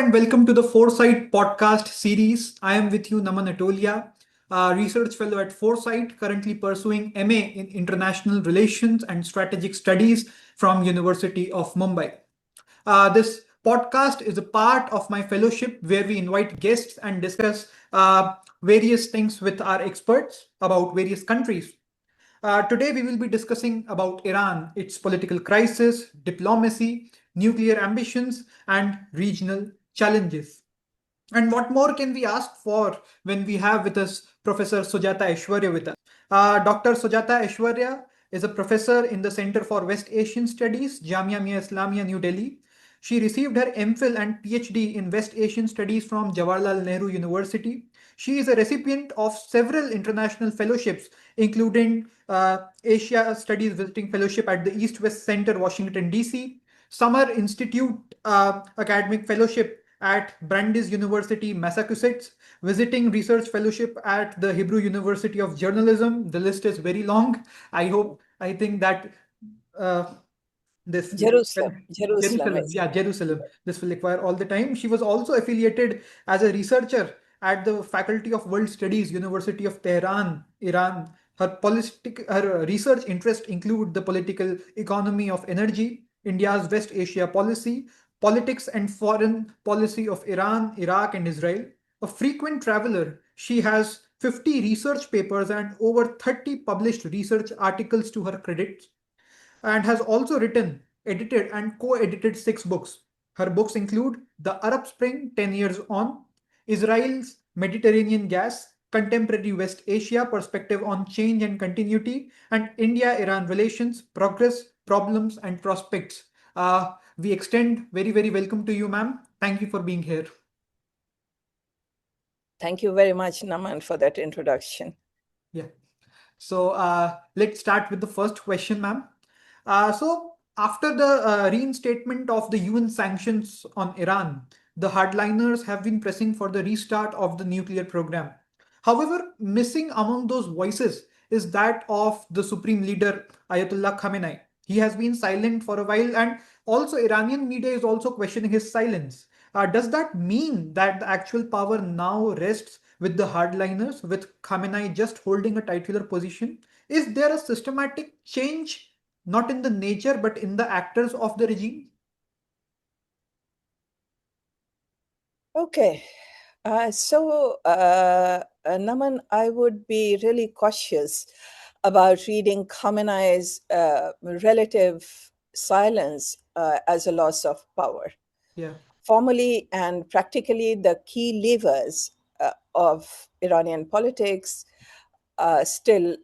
and welcome to the Foresight Podcast series. I am with you, Naman Atoliya, a research fellow at Foresight, currently pursuing MA in International Relations and Strategic Studies from University of Mumbai. This podcast is a part of my fellowship where we invite guests and discuss various things with our experts about various countries. Today, we will be discussing about Iran, its political crisis, diplomacy, nuclear ambitions, and regional challenges. And what more can we ask for when we have with us Professor Sujata Ashwarya with us? Dr. Sujata Ashwarya is a professor in the Center for West Asian Studies, Jamia Mia Islamia, New Delhi. She received her MPhil and PhD in West Asian Studies from Jawaharlal Nehru University. She is a recipient of several international fellowships, including Asia Studies Visiting Fellowship at the East West Center, Washington, D.C., Summer Institute Academic Fellowship at Brandeis University, Massachusetts, visiting research fellowship at the Hebrew University of Journalism. The list is very long. I think that uh, this Jerusalem. Jerusalem. This will require all the time. She was also affiliated as a researcher at the Faculty of World Studies, University of Tehran, Iran. Her research interests include the political economy of energy, India's West Asia policy, politics and foreign policy of Iran, Iraq, and Israel. A frequent traveler, she has 50 research papers and over 30 published research articles to her credit, and has also written, edited, and co edited 6 books. Her books include The Arab Spring 10 Years On, Israel's Mediterranean Gas, Contemporary West Asia Perspective on Change and Continuity, and India Iran Relations, Progress, Problems, and Prospects. We extend very, very welcome to you, ma'am. Thank you for being here. Thank you very much, Naman, for that introduction. Yeah. So let's start with the first question, ma'am. So after the reinstatement of the UN sanctions on Iran, the hardliners have been pressing for the restart of the nuclear program. However, missing among those voices is that of the supreme leader Ayatollah Khamenei. He has been silent for a while, and also Iranian media is also questioning his silence. Does that mean that the actual power now rests with the hardliners, with Khamenei just holding a titular position? Is there a systematic change, not in the nature, but in the actors of the regime? Okay. Naman, I would be really cautious about reading Khamenei's relative silence as a loss of power. Yeah. Formally and practically, the key levers of Iranian politics still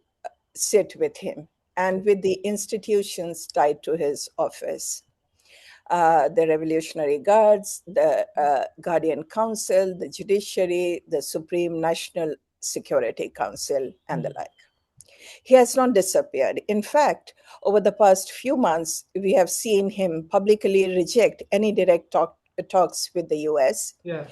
sit with him and with the institutions tied to his office. The Revolutionary Guards, the Guardian Council, the Judiciary, the Supreme National Security Council, and the like. He has not disappeared. In fact, over the past few months, we have seen him publicly reject any direct talks with the US. Yeah.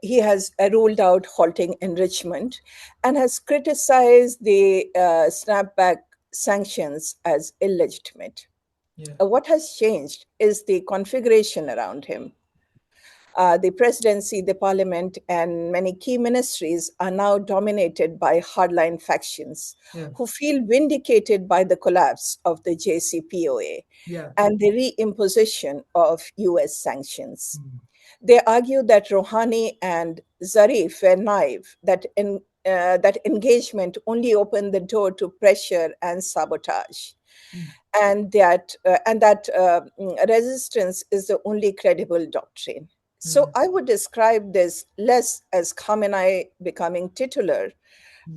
He has ruled out halting enrichment and has criticized the snapback sanctions as illegitimate. Yeah. What has changed is the configuration around him. The presidency, the parliament, and many key ministries are now dominated by hardline factions who feel vindicated by the collapse of the JCPOA and the reimposition of US sanctions. They argue that Rouhani and Zarif were naive, that engagement only opened the door to pressure and sabotage. And that resistance is the only credible doctrine. So I would describe this less as Khamenei becoming titular,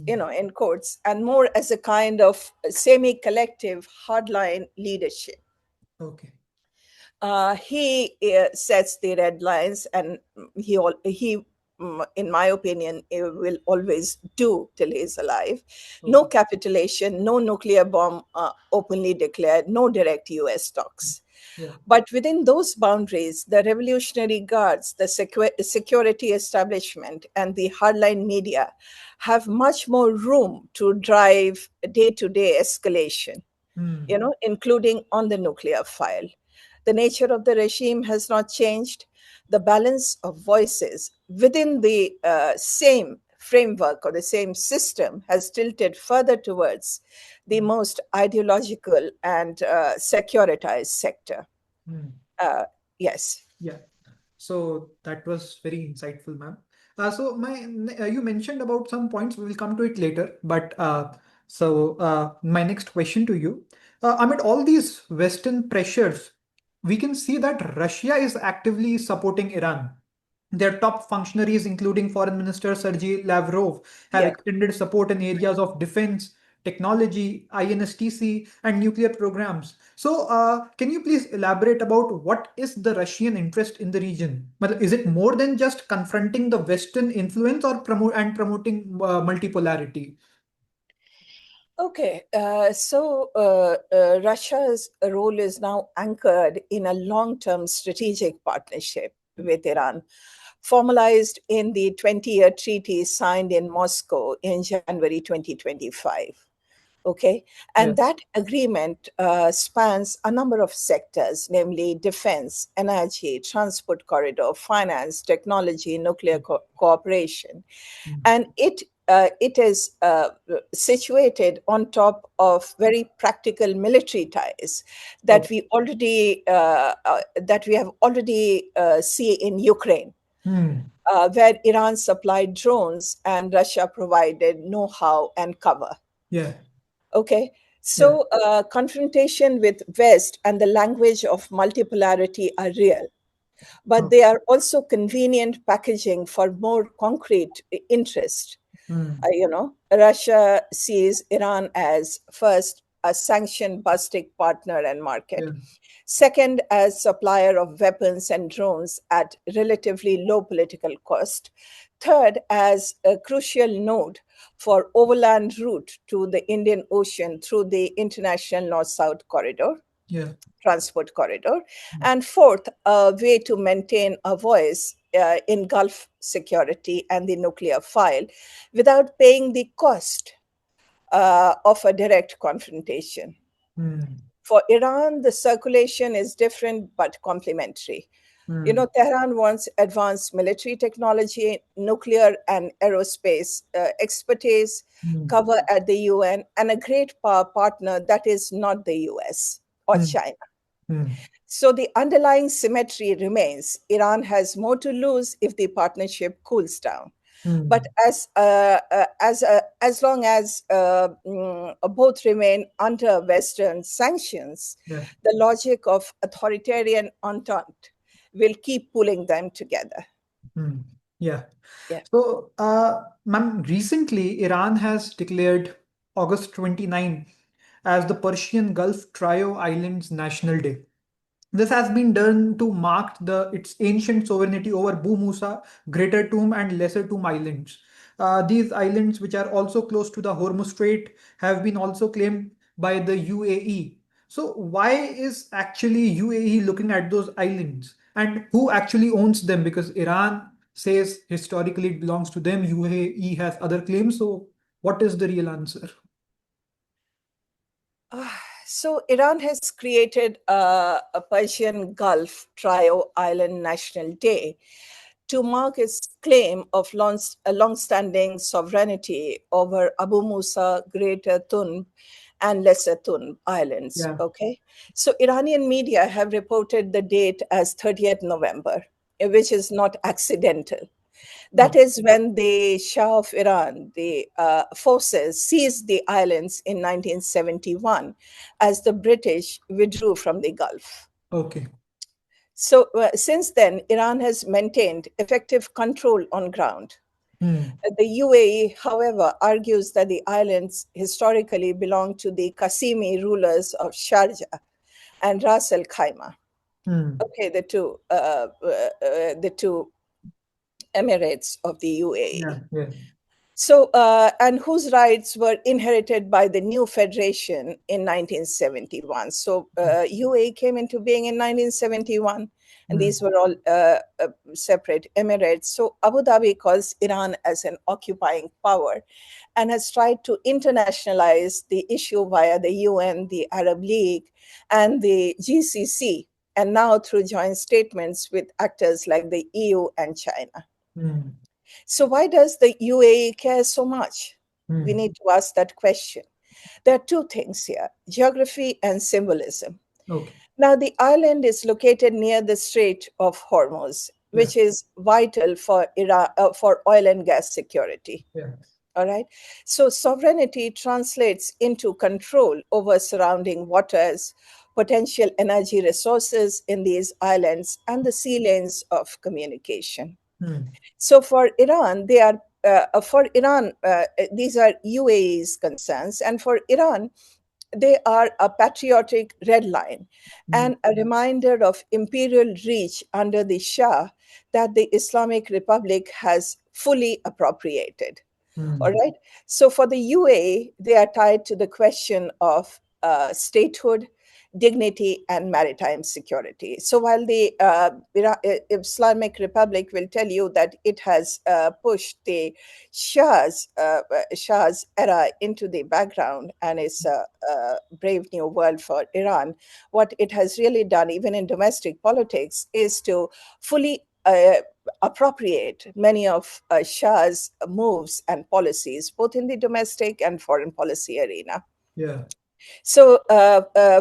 in quotes, and more as a kind of semi-collective hardline leadership. Okay. He sets the red lines, and he, in my opinion, will always do till he's alive. No capitulation, no nuclear bomb openly declared, no direct US talks. But within those boundaries, the Revolutionary Guards, the security establishment, and the hardline media have much more room to drive day-to-day escalation, including on the nuclear file. The nature of the regime has not changed. the balance of voices within the same framework or the same system has tilted further towards the most ideological and securitized sector. Uh, yes. Yeah. So that was very insightful, ma'am. You mentioned about some points. We will come to it later. But my next question to you, amid all these Western pressures, we can see that Russia is actively supporting Iran. Their top functionaries, including Foreign Minister Sergei Lavrov, have Yeah. extended support in areas of defense, technology, INSTC, and nuclear programs. Can you please elaborate about what is the Russian interest in the region? Is it more than just confronting the Western influence or promoting multipolarity? Okay, Russia's role is now anchored in a long term strategic partnership with Iran, formalized in the 20-year treaty signed in Moscow in January 2025. Okay, Yeah. and that agreement spans a number of sectors, namely defense, energy, transport corridor, finance, technology, nuclear cooperation, and it is situated on top of very practical military ties Oh. that we have already see in Ukraine, Hmm. where Iran supplied drones and Russia provided know-how and cover. Yeah. Okay, Yeah. so confrontation with West and the language of multipolarity are real, but Oh. they are also convenient packaging for more concrete interest. Hmm. Russia sees Iran as first a sanction busting partner and market. Yeah. Second, as supplier of weapons and drones at relatively low political cost. Third, as a crucial node for overland route to the Indian Ocean through the international north-south corridor, Yeah. transport corridor. And fourth, a way to maintain a voice in Gulf security and the nuclear file without paying the cost of a direct confrontation. Hmm. For Iran, the circulation is different but complementary. Hmm. Tehran wants advanced military technology, nuclear and aerospace expertise, Hmm. cover at the UN, and a great power partner that is not the US or Hmm. China. Hmm. So the underlying symmetry remains. Iran has more to lose if the partnership cools down. Hmm. But as long as both remain under Western sanctions, Yeah. the logic of authoritarian entente will keep pulling them together. Hmm. Yeah. Yeah. Ma'am, recently Iran has declared August 29 as the Persian Gulf Trio Islands National Day. This has been done to mark its ancient sovereignty over Abu Musa, Greater Tomb, and Lesser Tomb Islands. These islands, which are also close to the Hormuz Strait, have been also claimed by the UAE. So, why is actually UAE looking at those islands? And who actually owns them? Because Iran says historically it belongs to them, UAE has other claims. So, what is the real answer? So Iran has created a Persian Gulf Trio Island National Day to mark its claim of a long-standing sovereignty over Abu Musa, Greater Tunb, and Lesser Tunb Islands. Yeah. Okay, so Iranian media have reported the date as 30th November, which is not accidental. That Oh, is when the Shah of Iran, the forces, seized the islands in 1971 as the British withdrew from the Gulf. okay. So, since then, Iran has maintained effective control on ground. Hmm. The UAE, however, argues that the islands historically belonged to the Qasimi rulers of Sharjah and Ras Al Khaimah. Hmm. Okay, the two emirates of the Yeah. UAE. Yeah. So, and whose rights were inherited by the new federation in 1971. So, UAE came into being in 1971, and Hmm. these were all separate emirates. So, Abu Dhabi calls Iran as an occupying power and has tried to internationalize the issue via the UN, the Arab League, and the GCC and now through joint statements with actors like the EU and China. So why does the UAE care so much? We need to ask that question. There are two things here, geography and symbolism. Okay. Now, the island is located near the Strait of Hormuz, which is vital for Iran, for oil and gas security. All right. So sovereignty translates into control over surrounding waters, potential energy resources in these islands, and the sea lanes of communication. So for Iran, these are UAE's concerns, and for Iran, they are a patriotic red line and a reminder of imperial reach under the Shah that the Islamic Republic has fully appropriated. All right. So for the UAE, they are tied to the question of statehood, dignity, and maritime security. So while the Islamic Republic will tell you that it has pushed the Shah's era into the background and is a brave new world for Iran, what it has really done, even in domestic politics, is to fully appropriate many of Shah's moves and policies, both in the domestic and foreign policy arena. So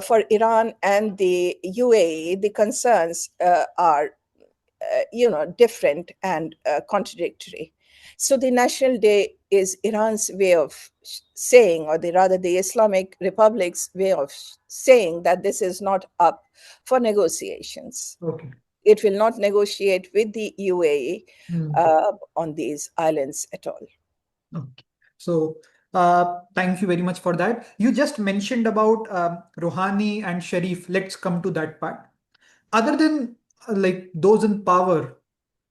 for Iran and the UAE, the concerns are different and contradictory. So the National Day is Iran's way of saying, or rather the Islamic Republic's way of saying that this is not up for negotiations. Okay. It will not negotiate with the UAE on these islands at all. Okay. So thank you very much for that. You just mentioned about Rouhani and Sharif. Let's come to that part. Other than like those in power,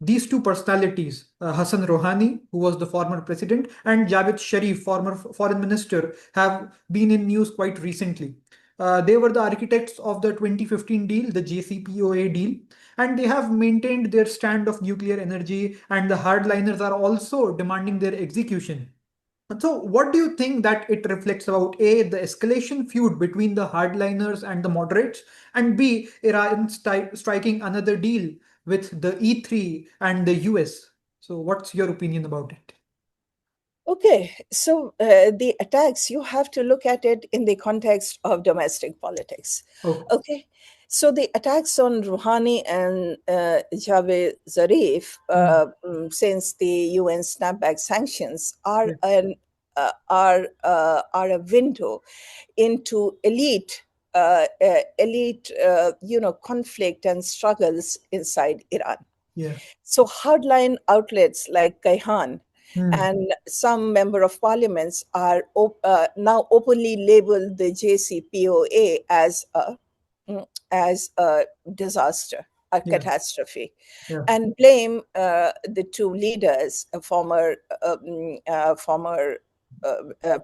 these two personalities, Hassan Rouhani, who was the former president, and Javed Sharif, former foreign minister, have been in news quite recently. They were the architects of the 2015 deal, the JCPOA deal, and they have maintained their stand of nuclear energy, and the hardliners are also demanding their execution. So, what do you think that it reflects about A, the escalation feud between the hardliners and the moderates, and B, Iran striking another deal with the E3 and the US? So, what's your opinion about it? Okay, so the attacks, you have to look at it in the context of domestic politics. Okay, so the attacks on Rouhani and Javed Zarif since the UN snapback sanctions are a window into elite conflict and struggles inside Iran. So hardline outlets like Kayhan and some member of parliaments are now openly labeled the JCPOA as a disaster, a catastrophe, and blame the two leaders, former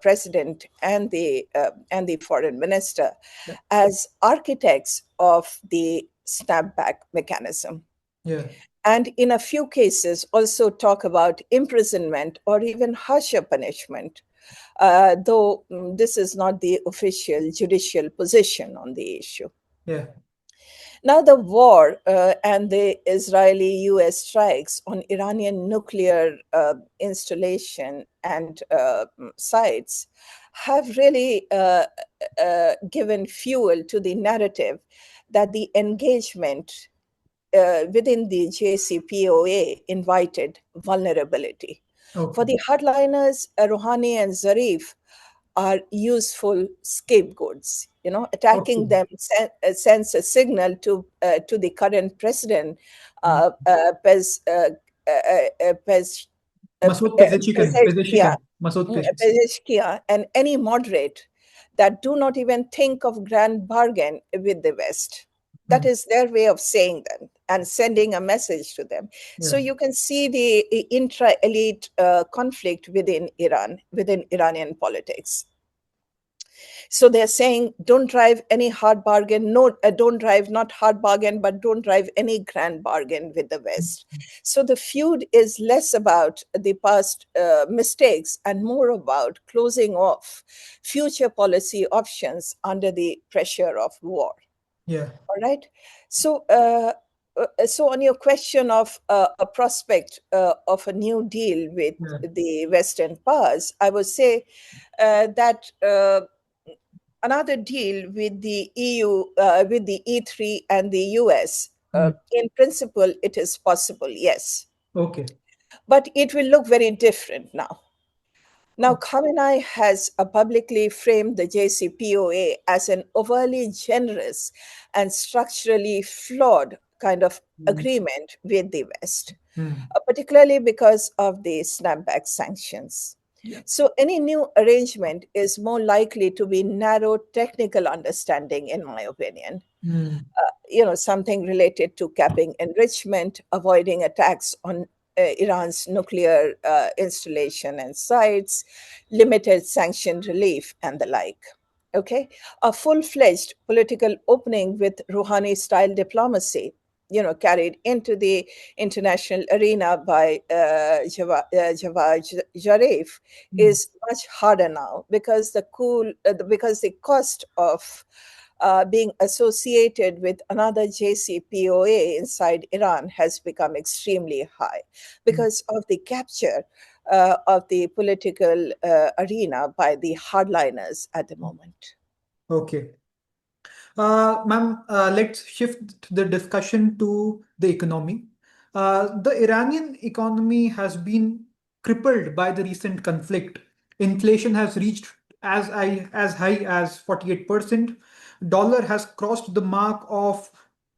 president and the foreign minister, as architects of the snapback mechanism. And in a few cases, also talk about imprisonment or even harsher punishment, though this is not the official judicial position on the issue. Now, the war and the Israeli-US strikes on Iranian nuclear installation and sites have really given fuel to the narrative that the engagement within the JCPOA invited vulnerability. For the hardliners, Rouhani and Zarif are useful scapegoats. Attacking them sends a signal to the current president, Pezeshkian, and any moderate that do not even think of grand bargain with the West. That is their way of saying them and sending a message to them. So you can see the intra-elite conflict within Iran, within Iranian politics. So they're saying, don't drive any hard bargain. No, don't drive not hard bargain, but don't drive any grand bargain with the West. So the feud is less about the past mistakes and more about closing off future policy options under the pressure of war. Yeah. All right. So, so on your question of a prospect of a new deal with Yeah. the Western powers, I would say that another deal with the EU, with the E3 and the US, Mm. in principle, it is possible, yes, Okay. but it will look very different now. Now, Oh. Khamenei has publicly framed the JCPOA as an overly generous and structurally flawed kind of Mm. agreement with the West, Mm. particularly because of the snapback sanctions. Yeah. So, any new arrangement is more likely to be narrow technical understanding, in my opinion. Mm. Something related to capping enrichment, avoiding attacks on Iran's nuclear installation and sites, limited sanction relief, and the like. Okay, a full-fledged political opening with Rouhani-style diplomacy, carried into the international arena by Javad Zarif, Mm. is much harder now because the cost of being associated with another JCPOA inside Iran has become extremely high Mm. because of the capture of the political arena by the hardliners at the moment. Okay. Ma'am, let's shift the discussion to the economy. The Iranian economy has been crippled by the recent conflict. Inflation has reached as high as 48%. Dollar has crossed the mark of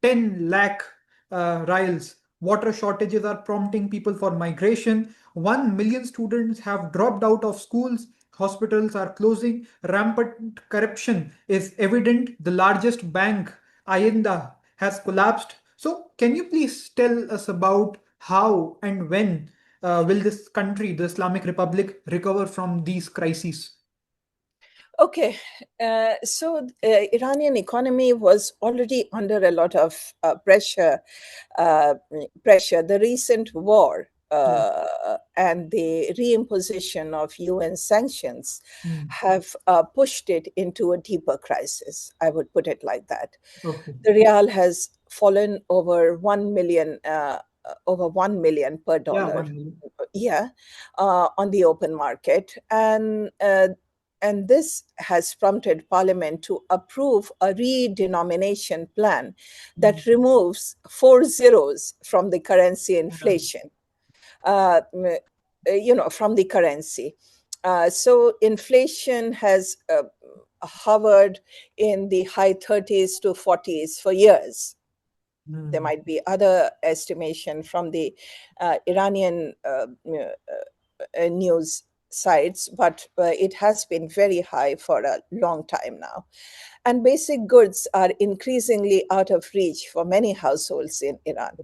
10 lakh rials. Water shortages are prompting people for migration. 1 million students have dropped out of schools. Hospitals are closing. Rampant corruption is evident. The largest bank, Ayenda, has collapsed. So, can you please tell us about how and when will this country, the Islamic Republic, recover from these crises? Okay, so Iranian economy was already under a lot of uh, pressure. The recent war Yeah. and the reimposition of UN sanctions Hmm. have pushed it into a deeper crisis. I would put it like that. Okay. The rial has fallen over 1 million per Yeah, dollar. 1 million. Yeah, on the open market, and this has prompted Parliament to approve a redenomination plan Hmm. that removes four zeros from the currency Yeah. inflation, from the currency. So inflation has hovered in the high 30s to 40s for years. There Hmm. might be other estimation from the Iranian news sites, but it has been very high for a long time now. And basic goods are increasingly out of reach for many households in Iran.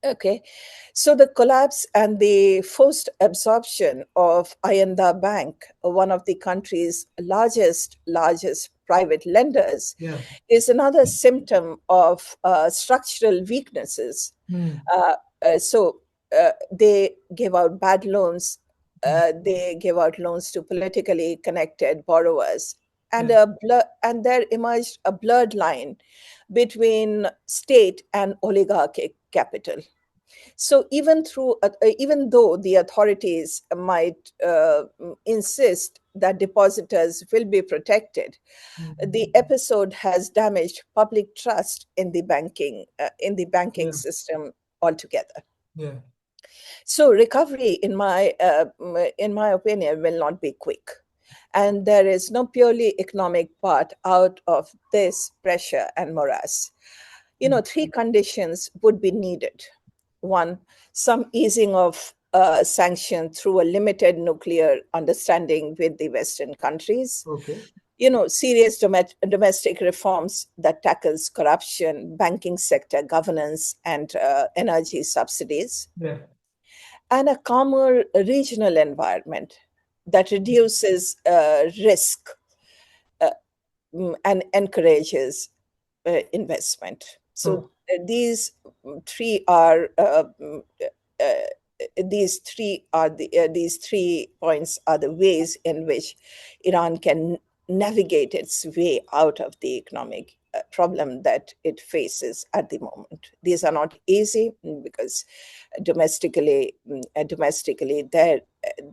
Okay, so the collapse and the forced absorption of Ayanda Bank, one of the country's largest private lenders, Yeah. is another symptom of structural weaknesses. Hmm. Uh, they give out bad loans. Hmm. They give out loans to politically connected borrowers, and Yeah. and there emerged a blurred line between state and oligarchic capital. So even though the authorities might insist that depositors will be protected, Hmm. the episode has damaged public trust in the banking Yeah. system altogether. Yeah. So recovery, in my opinion, will not be quick, and there is no purely economic part out of this pressure and morass. Hmm. Three conditions would be needed. One, some easing of sanction through a limited nuclear understanding with the Western countries. Okay. Serious domestic reforms that tackles corruption, banking sector governance, and energy subsidies, Yeah. and a calmer regional environment that reduces risk uh, and encourages investment. So Oh. three are uh, these 3 points are the ways in which Iran can navigate its way out of the economic problem that it faces at the moment. These are not easy because domestically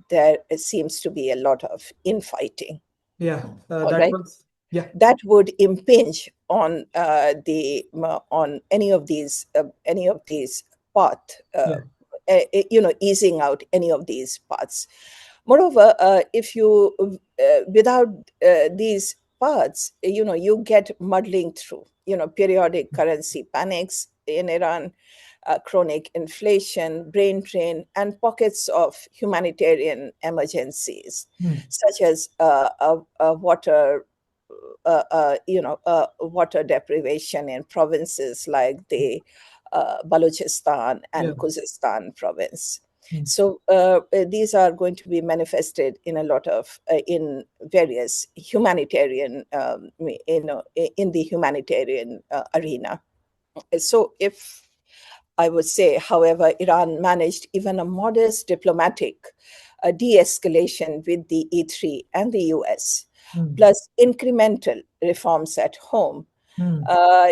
there seems to be a lot of infighting. Yeah, All that right, was, yeah, that would impinge on on any of these path, yeah, easing out any of these paths. Moreover, if you without these paths, you get muddling through, periodic currency panics in Iran, chronic inflation, brain drain, and pockets of humanitarian emergencies, mm, such as water deprivation in provinces like the Baluchistan yeah, and Khuzestan province. mm, So these are going to be manifested in a lot of in various humanitarian, in the humanitarian arena. So if I would say, however, Iran managed even a modest diplomatic de-escalation with the E3 and the US, mm, plus incremental reforms at home. mm,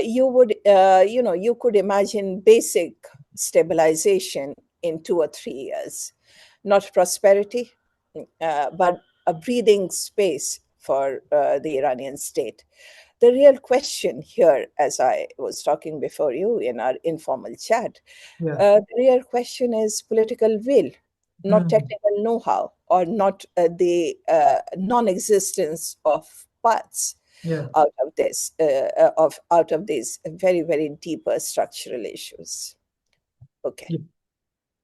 You could imagine basic stabilization in 2 or 3 years, not prosperity, but a breathing space for the Iranian state. The real question here, as I was talking before you in our informal chat, yeah, the real question is political will, not mm, technical know-how, or not the non-existence of paths yeah. out of these very, very deeper structural issues. Okay. Yeah.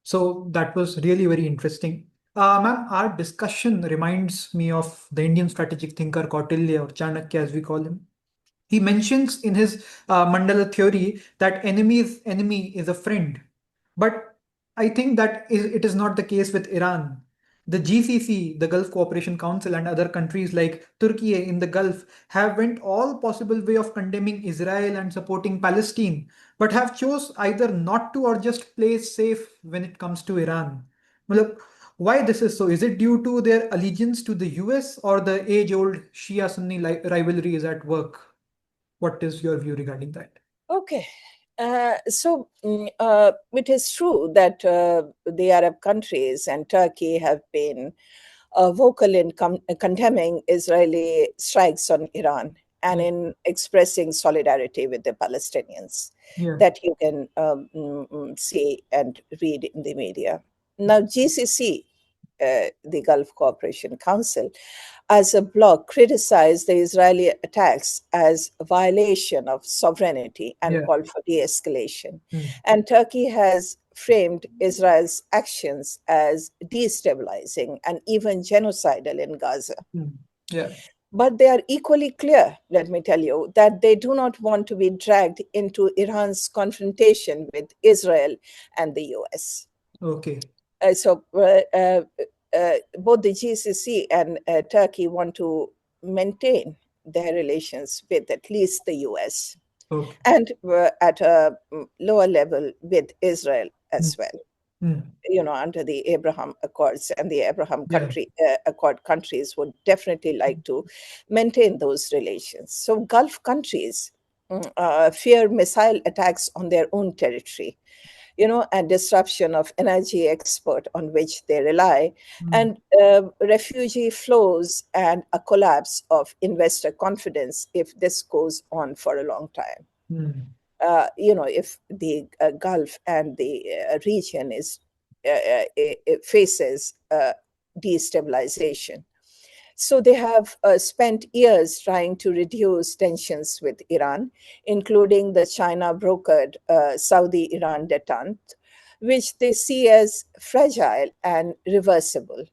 So that was really very interesting. Ma'am, our discussion reminds me of the Indian strategic thinker Kautilya, or Chanakya as we call him. He mentions in his mandala theory that enemy's enemy is a friend. But I think that it is not the case with Iran. The GCC, the Gulf Cooperation Council, and other countries like Turkey in the Gulf have went all possible way of condemning Israel and supporting Palestine, but have chose either not to or just play safe when it comes to Iran. Matlab, why this is so? Is it due to their allegiance to the US, or the age-old Shia-Sunni rivalry is at work? What is your view regarding that? Okay. It is true that the Arab countries and Turkey have been vocal in condemning Israeli strikes on Iran and Yeah, in expressing solidarity with the Palestinians, yeah, that you can see and read in the media. Now, GCC, the Gulf Cooperation Council, as a bloc, criticized the Israeli attacks as a violation of sovereignty and yeah. called for de escalation. Mm, And Turkey has framed Israel's actions as destabilizing and even genocidal in Gaza. mm, yeah, But they are equally clear, let me tell you, that they do not want to be dragged into Iran's confrontation with Israel and the US. okay, Both the GCC and Turkey want to maintain their relations with at least the US, okay. and at a lower level with Israel Mm, as well, mm, under the Abraham Accords, and the Abraham yeah, Accord countries would definitely like to maintain those relations. So Gulf countries fear missile attacks on their own territory, and disruption of energy export on which they rely, mm, and refugee flows and a collapse of investor confidence if this goes on for a long time. mm, If the Gulf and the region it faces destabilization. So they have spent years trying to reduce tensions with Iran, including the China brokered Saudi Iran detente, which they see as fragile and reversible.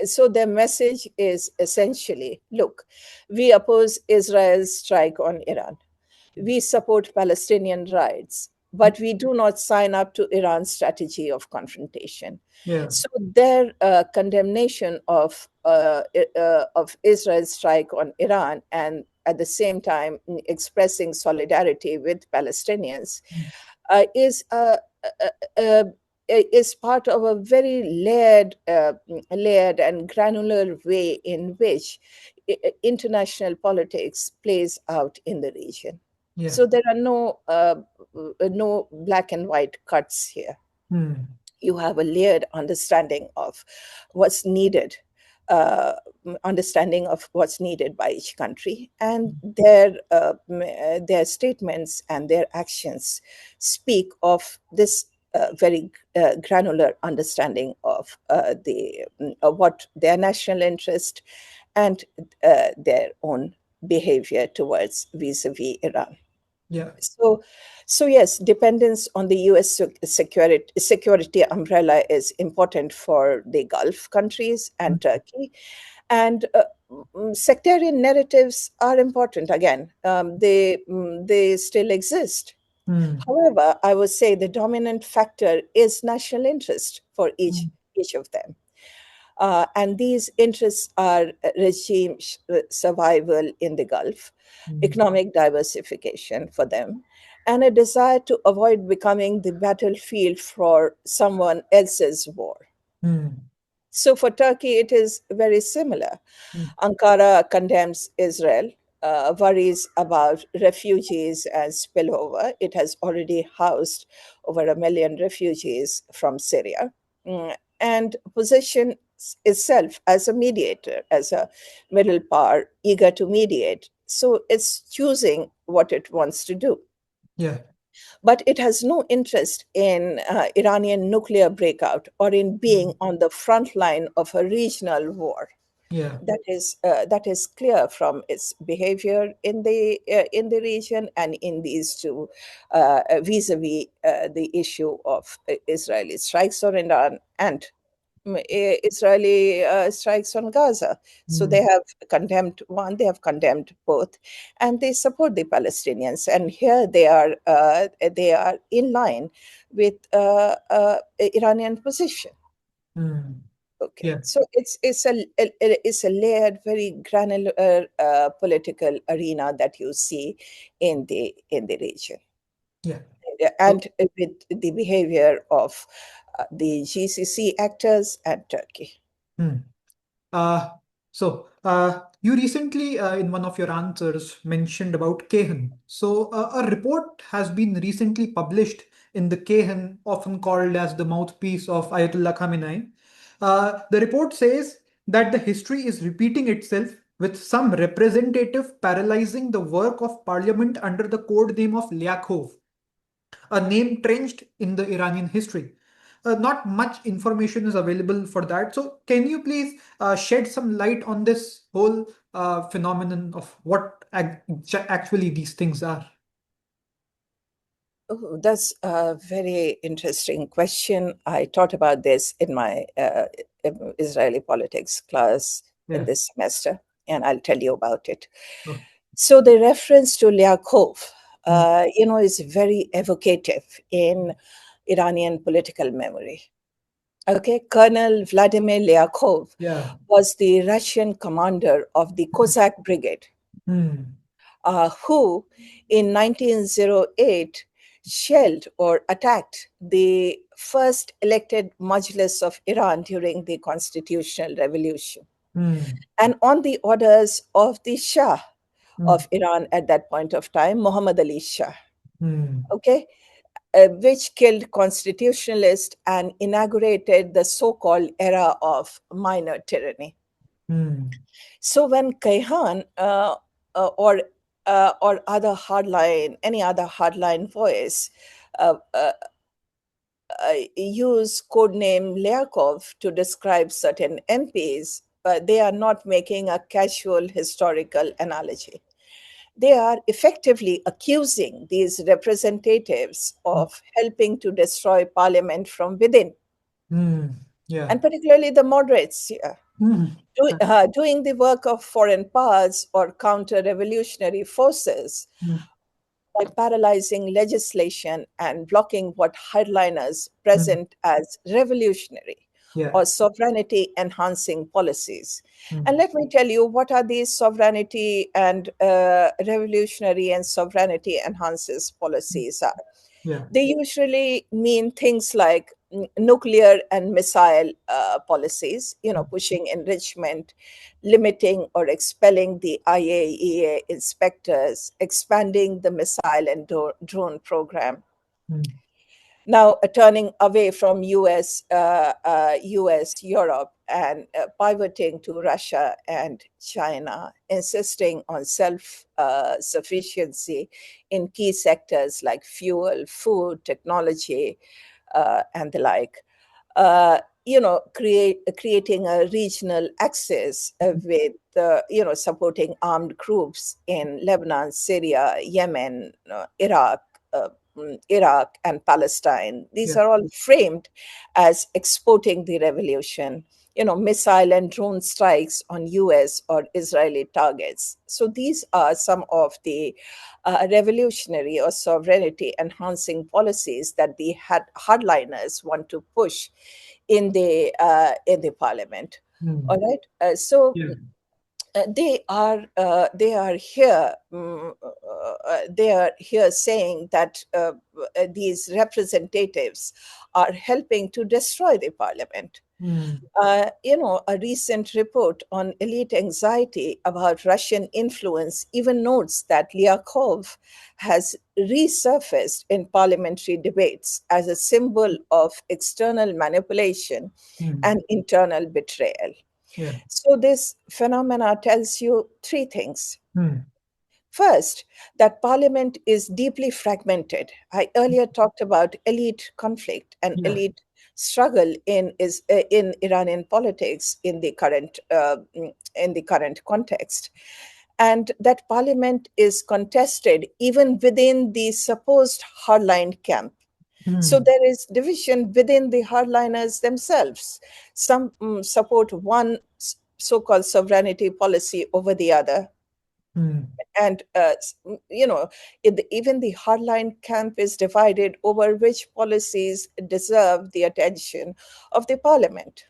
So their message is essentially, look, we oppose Israel's strike on Iran. We support Palestinian rights, but we do not sign up to Iran's strategy of confrontation. yeah, So their condemnation of Israel's strike on Iran, and at the same time expressing solidarity with Palestinians, mm, is part of a very layered and granular way in which international politics plays out in the region. Yeah. So there are no black and white cuts here. Hmm. You have a layered understanding of what's needed, uh, understanding of what's needed by each country, and their statements and their actions speak of this very granular understanding of what their national interest and their own behavior towards vis-a-vis Iran. Yeah. So, so yes, dependence on the U.S. security umbrella is important for the Gulf countries Hmm. and Turkey, and sectarian narratives are important. Again, they still exist. Hmm. However, I would say the dominant factor is national interest for Hmm. each of them. And these interests are regime survival in the Gulf, Hmm. economic diversification for them, and a desire to avoid becoming the battlefield for someone else's war. Hmm. So for Turkey, it is very similar. Hmm. Ankara condemns Israel, worries about refugees and spillover. It has already housed over 1 million refugees from Syria, and positions itself as a mediator, as a middle power eager to mediate. So it's choosing what it wants to do. Yeah. But it has no interest in Iranian nuclear breakout or in Hmm. being on the front line of a regional war. Yeah. That is clear from its behavior in the region and in these two vis-a-vis the issue of Israeli strikes on Iran and Israeli strikes on Gaza. So Hmm. they have condemned one, they have condemned both, and they support the Palestinians. And here they are in line with Iranian position. Hmm. Okay, Yeah. so it's a layered, very granular political arena that you see in the region, Yeah. So, and with the behavior of the GCC actors and Turkey. hmm. Uh, you recently, in one of your answers, mentioned about Kehen. So, a report has been recently published in the Kehen, often called as the mouthpiece of Ayatollah Khamenei. The report says that the history is repeating itself, with some representative paralyzing the work of parliament under the code name of Lyakov, a name trenched in the Iranian history. Not much information is available for that. So, can you please shed some light on this whole phenomenon of what actually these things are? Oh, that's a very interesting question. I taught about this in my Israeli politics class in Yeah. this semester, and I'll tell you about it. Oh. So the reference to Lyakov, Mm. is very evocative in Iranian political memory. Okay, Colonel Vladimir Lyakov Yeah. was the Russian commander of the Cossack Brigade, Hmm. who in 1908 shelled or attacked the first elected Majlis of Iran during the constitutional revolution. Hmm. And on the orders of the Shah Hmm. of Iran at that point of time, Muhammad Ali Shah, Hmm. okay, which killed constitutionalists and inaugurated the so called era of minor tyranny. Hmm. So when Kayhan uh, or or any other hardline voice uh, uh, use codename Lyakov to describe certain MPs, they are not making a casual historical analogy. They are effectively accusing these representatives Hmm. of helping to destroy parliament from within, Hmm. Yeah. and particularly the moderates here. Hmm. Doing the work of foreign powers or counter revolutionary forces Hmm. by paralyzing legislation and blocking what hardliners Hmm. present as revolutionary Yeah. or sovereignty enhancing policies. Hmm. And let me tell you what are these sovereignty and revolutionary and sovereignty enhances policies are. Yeah. They usually mean things like nuclear and missile policies, pushing enrichment, limiting or expelling the IAEA inspectors, expanding the missile and drone program. Now turning away from US, Europe, and pivoting to Russia and China, insisting on self-sufficiency in key sectors like fuel, food, technology, and the like. Creating a regional axis with, supporting armed groups in Lebanon, Syria, Yemen, Iraq and Palestine. These are all framed as exporting the revolution, missile and drone strikes on US or Israeli targets. So these are some of the revolutionary or sovereignty enhancing policies that the hardliners want to push in the parliament. All right. They are here. They are here saying that these representatives are helping to destroy the parliament. A recent report on elite anxiety about Russian influence even notes that Lyakov has resurfaced in parliamentary debates as a symbol of external manipulation and internal betrayal. So this phenomena tells you three things. First, that parliament is deeply fragmented. I earlier talked about elite conflict and elite struggle in Iranian politics in the current context, and that parliament is contested even within the supposed hardline camp. So there is division within the hardliners themselves. Some support one so-called sovereignty policy over the other. And, even the hardline camp is divided over which policies deserve the attention of the parliament.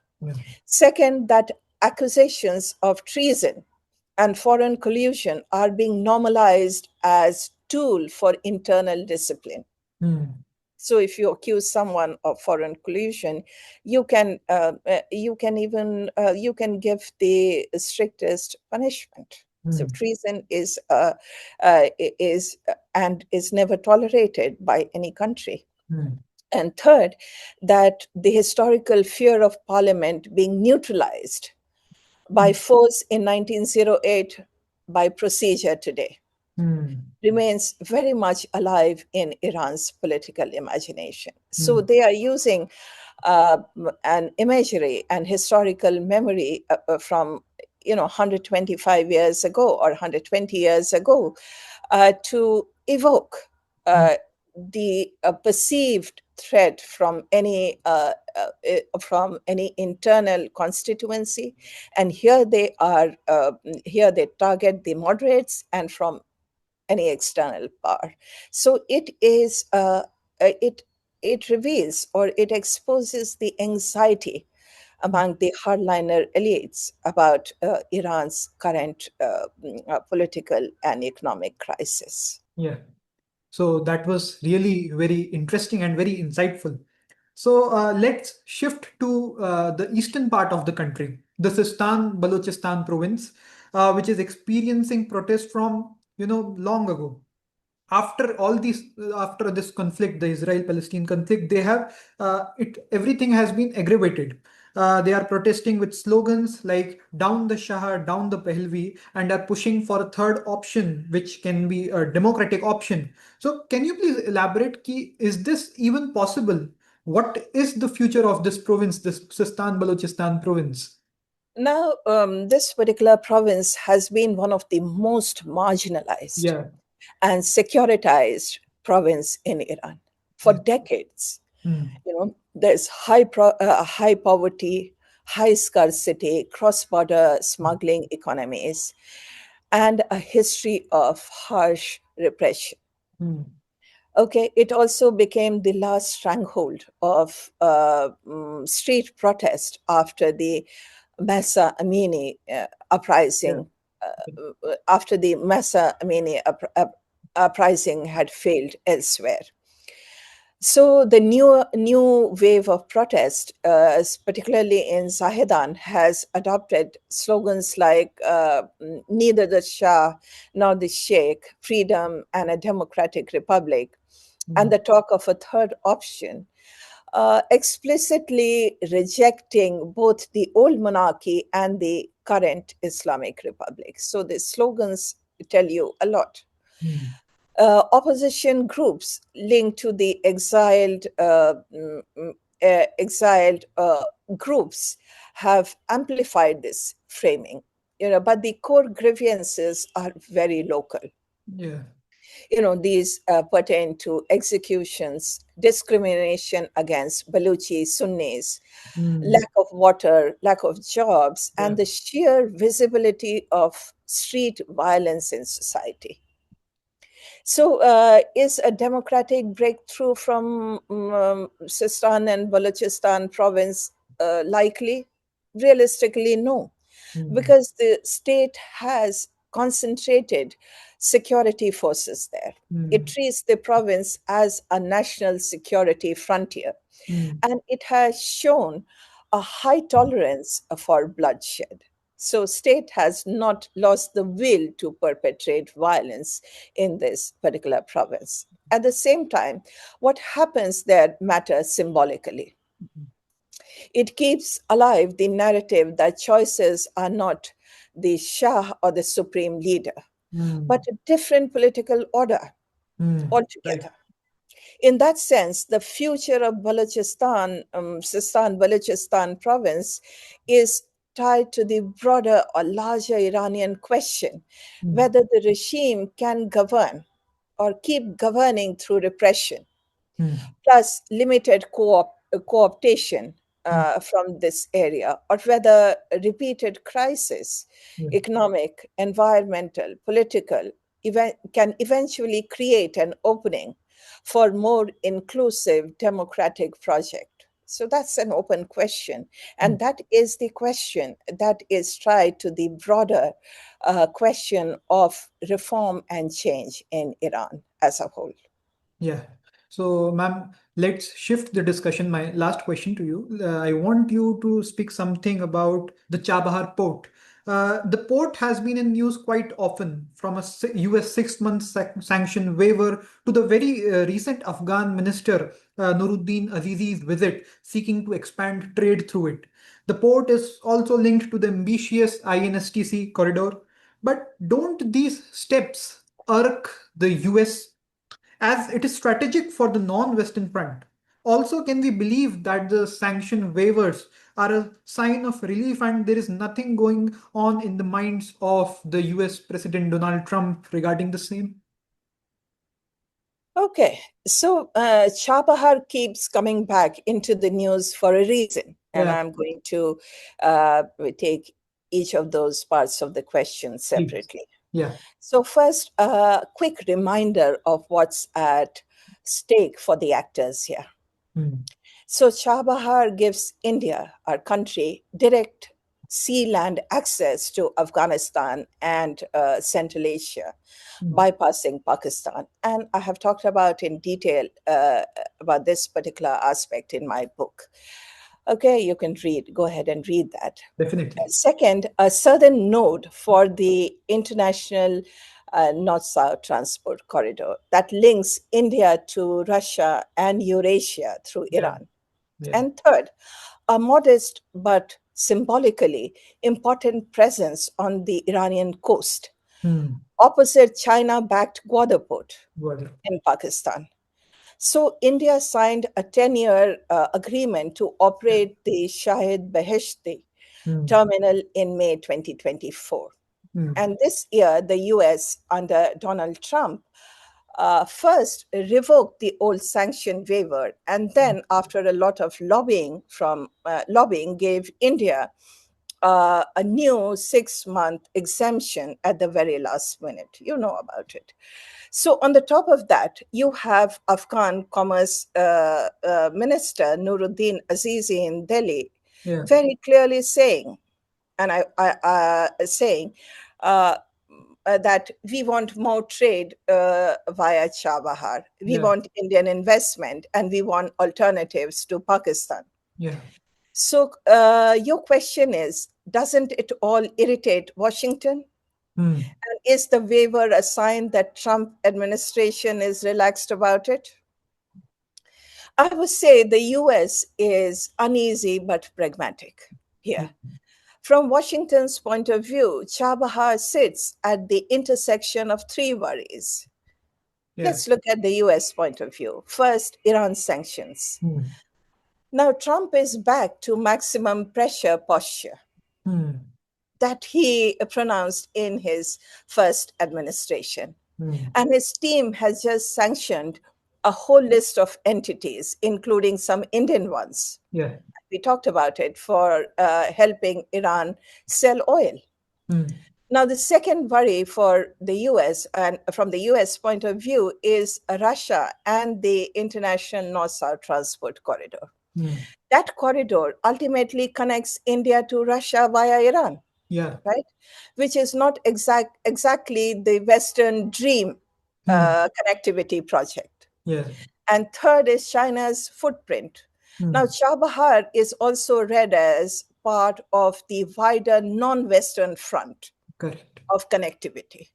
Second, that accusations of treason and foreign collusion are being normalized as tool for internal discipline. So if you accuse someone of foreign collusion, you can give the strictest punishment. So treason is never tolerated by any country. And third, that the historical fear of parliament being neutralized by force in 1908 by procedure today remains very much alive in Iran's political imagination. So they are using an imagery and historical memory from 125 years ago or 120 years ago to evoke the perceived threat from any internal constituency, and here they target the moderates, and from any external power. So it reveals or it exposes the anxiety among the hardliner elites about Iran's current political and economic crisis. So that was really very interesting and very insightful. So let's shift to the eastern part of the country, the Sistan-Baluchistan province, which is experiencing protests from long ago. After this conflict, the Israel-Palestine conflict, they have everything has been aggravated. They are protesting with slogans like "Down the Shah, down the Pahlavi," and are pushing for a third option, which can be a democratic option. So, can you please elaborate? Is this even possible? What is the future of this province, this Sistan-Balochistan province? Now, this particular province has been one of the most marginalized and securitized province in Iran for decades. There's high poverty, high scarcity, cross-border smuggling economies, and a history of harsh repression. Okay, it also became the last stronghold of street protest after the Masa Amini uprising. After the Masa Amini uprising had failed elsewhere. So the new wave of protest, particularly in Zahedan, has adopted slogans like "Neither the Shah nor the Sheikh," "Freedom and a Democratic Republic," and the talk of a third option, explicitly rejecting both the old monarchy and the current Islamic Republic. So the slogans tell you a lot. Mm. Opposition groups linked to the exiled groups have amplified this framing, but the core grievances are very local. Yeah. These pertain to executions, discrimination against Baluchi Sunnis, Mm. lack of water, lack of jobs, Yeah. and the sheer visibility of street violence in society. So, is a democratic breakthrough from Sistan and Balochistan province likely? Realistically, no, Mm. because the state has concentrated security forces there. It Mm. treats the province as a national security frontier, Mm. and it has shown a high tolerance for bloodshed. So state has not lost the will to perpetrate violence in this particular province. At the same time, what happens there matters symbolically. It keeps alive the narrative that choices are not the Shah or the supreme leader, but Mm. a different political order Mm. Right. altogether. In that sense, the future of Balochistan, Sistan-Baluchistan province is tied to the broader or larger Iranian question Mm. whether the regime can govern or keep governing through repression, Mm. plus limited co-optation Mm. from this area, or whether a repeated crisis, Yeah. economic, environmental, political, can eventually create an opening for more inclusive democratic project. So that's an open question. Mm. And that is the question that is tied to the broader question of reform and change in Iran as a whole. Yeah. So, ma'am, let's shift the discussion. My last question to you. I want you to speak something about the Chabahar port. The port has been in news quite often, from a US 6 month sanction waiver to the very recent Afghan minister Nuruddin Azizi's visit seeking to expand trade through it. The port is also linked to the ambitious INSTC corridor. But don't these steps irk the US as it is strategic for the non-Western front? Also, can we believe that the sanction waivers are a sign of relief and there is nothing going on in the minds of the US President Donald Trump regarding the same? Okay, so Chabahar keeps coming back into the news for a reason, and Yeah, I'm going to take each of those parts of the question please. separately. Yeah. So, first, a quick reminder of what's at stake for the actors here. Hmm. So, Chabahar gives India, our country, direct sea land access to Afghanistan and Central Asia, Hmm. bypassing Pakistan. And I have talked about in detail about this particular aspect in my book. Okay, you can go ahead and read that. Definitely. Second, a southern node for the international north-south transport corridor that links India to Russia and Eurasia through Yeah. Iran. Yeah. And third, a modest but symbolically important presence on the Iranian coast, Hmm. opposite China-backed Gwadar port Got in Pakistan. So India signed a 10-year agreement to Yeah. operate the Shahid Beheshti Hmm. terminal in May 2024. Hmm. And this year, the US, under Donald Trump, first revoked the old sanction waiver, and then, after a lot of lobbying, gave India a new 6 month exemption at the very last minute. You know about it. So, on the top of that, you have Afghan Commerce Minister Nuruddin Azizi in Delhi Yeah. very clearly saying, and saying, uh, that we want more trade via Chabahar. We want Indian investment, and we want alternatives to Pakistan. Yeah. So your question is, doesn't it all irritate Washington? And is the waiver a sign that Trump administration is relaxed about it? I would say the US is uneasy but pragmatic here. From Washington's point of view, Chabahar sits at the intersection of three worries. Let's look at the US point of view. First, Iran sanctions. Now, Trump is back to maximum pressure posture that he pronounced in his first administration. And his team has just sanctioned a whole list of entities, including some Indian ones. Yeah. We talked about it, for helping Iran sell oil. Now, the second worry for the US, and from the US point of view, is Russia and the international North-South transport corridor. That corridor ultimately connects India to Russia via Iran. Yeah. Right? Which is not exactly the Western dream connectivity project. Yeah. And third is China's footprint. Now, Chabahar is also read as part of the wider non-Western front of connectivity,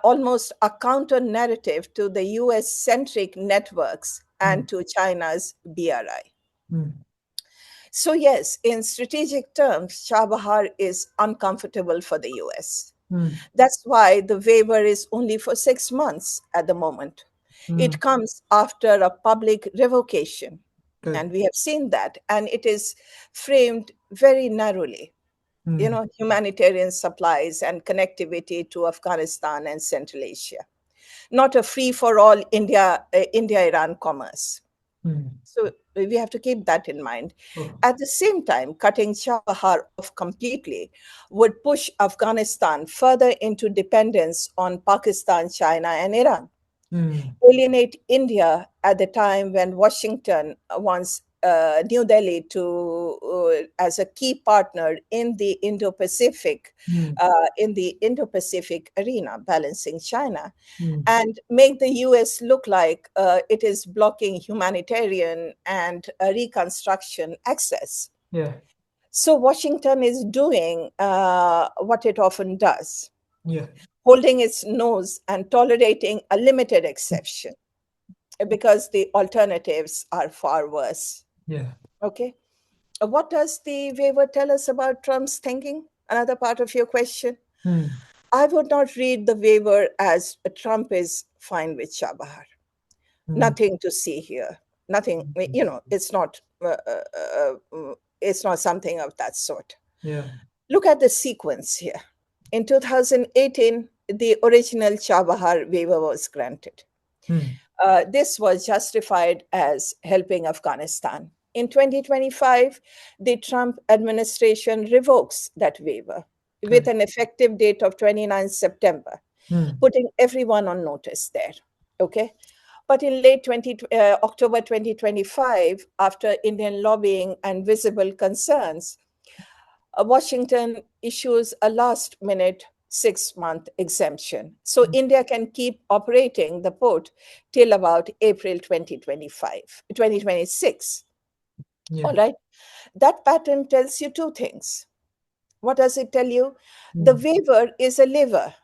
almost a counter narrative to the US-centric networks and to China's BRI. So yes, in strategic terms, Chabahar is uncomfortable for the US. That's why the waiver is only for 6 months at the moment. It comes after a public revocation. And we have seen that. And it is framed very narrowly. Humanitarian supplies and connectivity to Afghanistan and Central Asia. Not a free-for-all India-Iran commerce. So we have to keep that in mind. At the same time, cutting Chabahar off completely would push Afghanistan further into dependence on Pakistan, China, and Iran. Alienate India at the time when Washington wants New Delhi to as a key partner in the Indo-Pacific arena, balancing China, and make the US look like it is blocking humanitarian and reconstruction access. Yeah. So Washington is doing what it often does. Yeah. Holding its nose and tolerating a limited exception, because the alternatives are far worse. Yeah. Okay. What does the waiver tell us about Trump's thinking? Another part of your question. I would not read the waiver as Trump is fine with Chabahar. Nothing to see here. Nothing, it's not something of that sort. Yeah. Look at the sequence here. In 2018, the original Chabahar waiver was granted. This was justified as helping Afghanistan. In 2025, the Trump administration revokes that waiver with an effective date of 29 September, putting everyone on notice there. Okay. But in late October 2025, after Indian lobbying and visible concerns, Washington issues a last-minute 6-month exemption. So India can keep operating the port till about April 2026. Yeah. All right. That pattern tells you two things. What does it tell you? The waiver is a lever,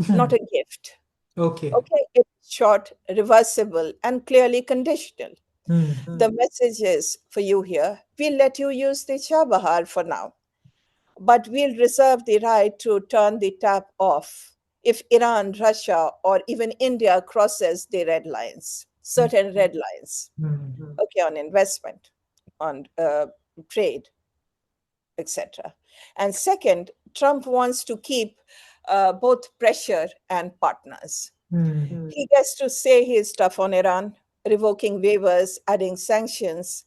not a gift. Okay. It's short, reversible, and clearly conditional. The message is for you here: we'll let you use the Chabahar for now, but we'll reserve the right to turn the tap off if Iran, Russia, or even India crosses the red lines, certain red lines, on investment, on trade, etc. And second, Trump wants to keep both pressure and partners. He gets to say he's tough on Iran, revoking waivers, adding sanctions,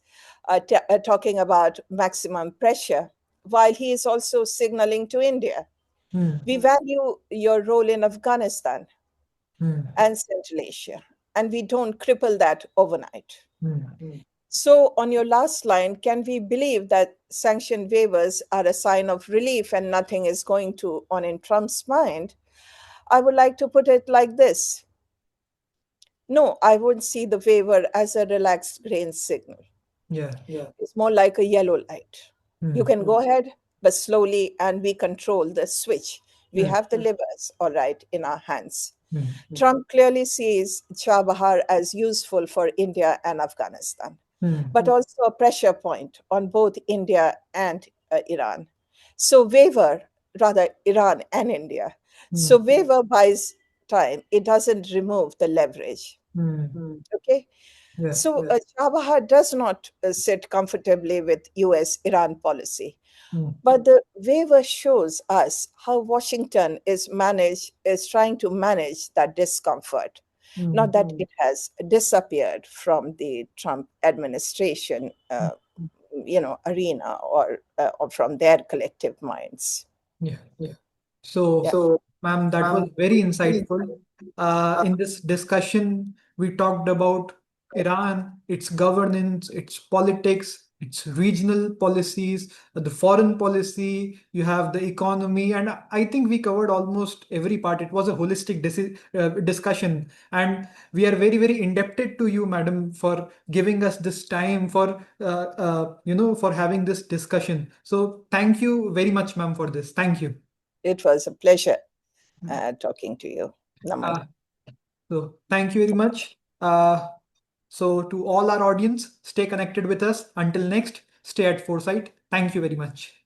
talking about maximum pressure, while he is also signaling to India, we value your role in Afghanistan and Central Asia, and we don't cripple that overnight. So on your last line, can we believe that sanction waivers are a sign of relief and nothing is going on in Trump's mind? I would like to put it like this. No, I wouldn't see the waiver as a relaxed grain signal. Yeah. It's more like a yellow light. You Hmm. can go ahead, but slowly, and we control the switch. We Hmm. have the levers, all right, in our hands. Hmm. Trump clearly sees Chabahar as useful for India and Afghanistan, Hmm. but also a pressure point on both India and Iran. So, waiver, rather, Iran and India. Hmm. So, waiver buys time, it doesn't remove the leverage. Hmm. Okay. Yeah. So, Chabahar does not sit comfortably with US Iran policy. Hmm. But the waiver shows us how Washington is trying to manage that discomfort. Hmm. Not that it has disappeared from the Trump administration, arena or from their collective minds. Yeah. Yeah, So, ma'am, that was very insightful. In this discussion, we talked about Iran, its governance, its politics, its regional policies, the foreign policy, you have the economy, and I think we covered almost every part. It was a holistic discussion, and we are very, very indebted to you, madam, for giving us this time for having this discussion. So, thank you very much, ma'am, for this. Thank you. it was a pleasure talking to you, Naman. Uh, so thank you very much. So to all our audience, stay connected with us. Until next, stay at Foresight. Thank you very much.